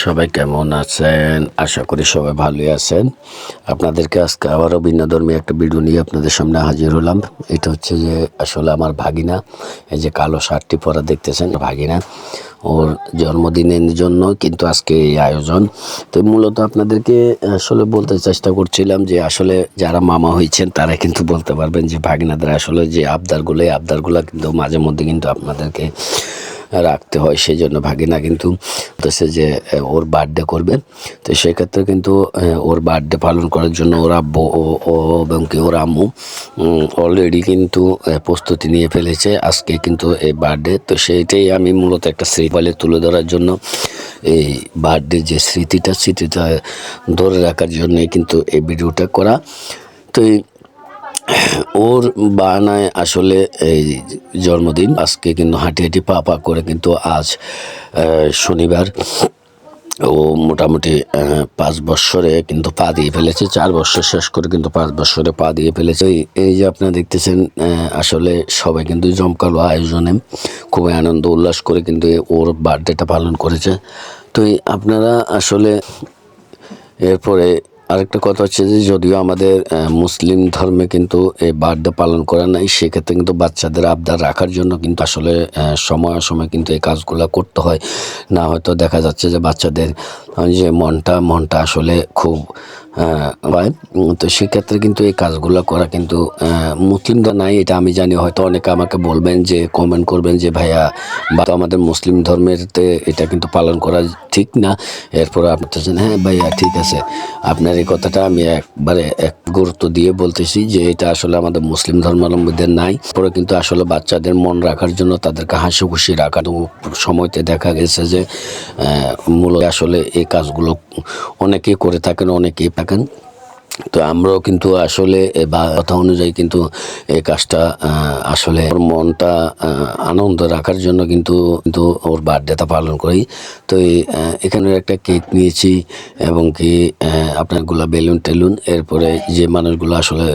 সবাই কেমন আছেন? আশা করি সবাই ভালোই আছেন। আপনাদেরকে আজকে আবারও ভিন্নধর্মী একটা ভিডিও নিয়ে আপনাদের সামনে হাজির হলাম। এটা হচ্ছে যে আসলে আমার ভাগিনা, এই যে কালো শার্টটি পরা দেখতেছেন, ভাগিনা ওর জন্মদিনের জন্য কিন্তু আজকে এই আয়োজন। তো মূলত আপনাদেরকে আসলে বলতে চেষ্টা করছিলাম যে আসলে যারা মামা হয়েছেন তারা কিন্তু বলতে পারবেন যে ভাগিনাদের আসলে যে আবদারগুলো, এই আবদারগুলো কিন্তু মাঝে মধ্যে কিন্তু আপনাদেরকে রাখতে হয়। সেই জন্য ভাগিনা কিন্তু বলতেছে যে ওর বার্থডে করবে। তো সেক্ষেত্রে কিন্তু ওর বার্থডে পালন করার জন্য ওর আব্বু ও এবং কি ওর আম্মু অলরেডি কিন্তু প্রস্তুতি নিয়ে ফেলেছে। আজকে কিন্তু এই বার্থডে, তো সেইটাই আমি মূলত একটা স্মৃতি তুলে ধরার জন্য, এই বার্থডে যে স্মৃতিটা ধরে রাখার জন্যই কিন্তু এই ভিডিওটা করা। তো ওর বানায় আসলে এই জন্মদিন আজকে কিন্তু হাঁটি হাঁটি পা পা করে কিন্তু আজ শনিবার ও মোটামুটি 5 বৎসরে কিন্তু পা দিয়ে ফেলেছে। 4 বৎসর শেষ করে কিন্তু 5 বৎসরে পা দিয়ে ফেলেছে। এই যে আপনারা দেখতেছেন, আসলে সবাই কিন্তু জমকালো আয়োজনে খুবই আনন্দ উল্লাস করে কিন্তু ওর বার্থডেটা পালন করেছে। তো আপনারা আসলে এরপরে আরেকটা কথা হচ্ছে যে যদিও আমাদের মুসলিম ধর্মে কিন্তু এই বার্থডে পালন করা নাই, সেক্ষেত্রে কিন্তু বাচ্চাদের আবদার রাখার জন্য কিন্তু আসলে সময় সময় কিন্তু এই কাজগুলো করতে হয়। না হয়তো দেখা যাচ্ছে যে বাচ্চাদের যে মনটা আসলে খুব হয়। তো সেক্ষেত্রে কিন্তু এই কাজগুলো করা কিন্তু মুসলিমদের নাই, এটা আমি জানি। হয়তো অনেকে আমাকে বলবেন যে কমেন্ট করবেন যে ভাইয়া বা আমাদের মুসলিম ধর্মেরতে এটা কিন্তু পালন করা ঠিক না। এরপর আপনি বলছেন হ্যাঁ ভাইয়া ঠিক আছে, আপনার এই কথাটা আমি একবারে এক গুরুত্ব দিয়ে বলতেছি যে এটা আসলে আমাদের মুসলিম ধর্মাবলম্বীদের নাই। পরে কিন্তু আসলে বাচ্চাদের মন রাখার জন্য, তাদেরকে হাসি খুশি রাখার সময়তে দেখা গেছে যে মূলত আসলে এই কাজগুলো অনেকেই করে থাকেন, অনেকেই থাকেন। তো আমরাও কিন্তু আসলে বা কথা অনুযায়ী কিন্তু এই কাজটা আসলে ওর মনটা আনন্দ রাখার জন্য কিন্তু ওর বার্থডেটা পালন করি। তো এখানে একটা কেক নিয়েছি এবং কি আপনারগুলা বেলুন টেলুন, এরপরে যে মানুষগুলো আসলে